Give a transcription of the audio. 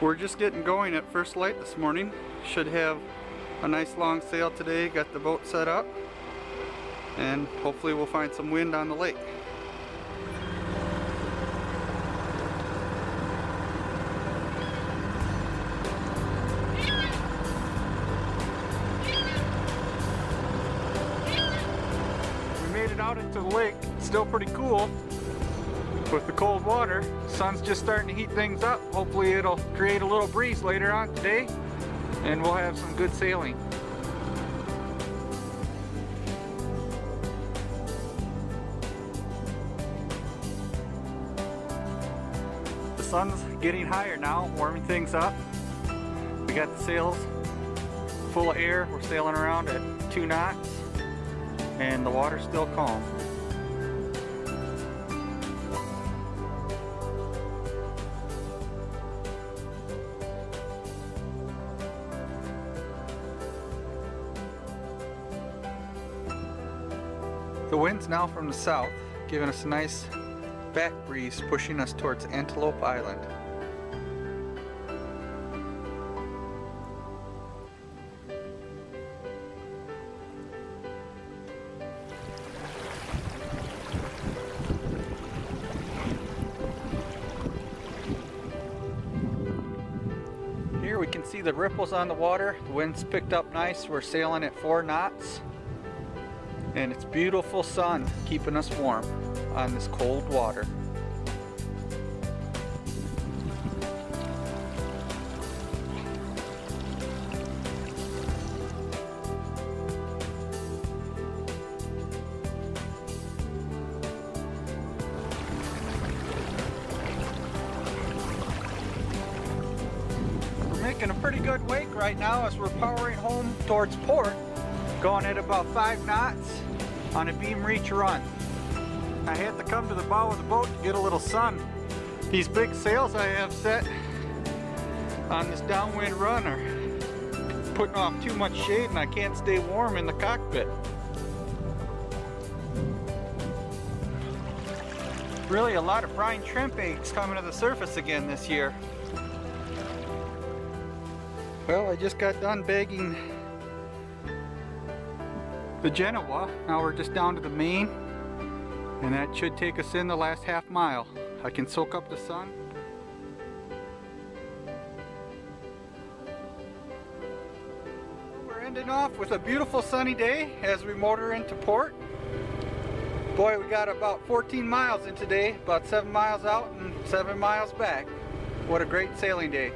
We're just getting going at first light this morning. Should have a nice long sail today. Got the boat set up, and hopefully we'll find some wind on the lake. We made it out into the lake. It's still pretty cool with the cold water. Sun's just starting to heat things up. Hopefully it'll create a little breeze later on today and we'll have some good sailing. The sun's getting higher now, warming things up. We got the sails full of air. We're sailing around at 2 knots and the water's still calm. The wind's now from the south, giving us a nice back breeze pushing us towards Antelope Island. Here we can see the ripples on the water. The wind's picked up nice. We're sailing at 4 knots. And it's beautiful sun keeping us warm on this cold water. We're making a pretty good wake right now as we're powering home towards port, going at about 5 knots on a beam reach run. I had to come to the bow of the boat to get a little sun. These big sails I have set on this downwind run are putting off too much shade and I can't stay warm in the cockpit. Really a lot of brine shrimp eggs coming to the surface again this year. Well, I just got done bagging the Genoa. Now we're just down to the main, and that should take us in the last half mile. I can soak up the sun. We're ending off with a beautiful sunny day as we motor into port. Boy, we got about 14 miles in today, about 7 miles out and 7 miles back. What a great sailing day.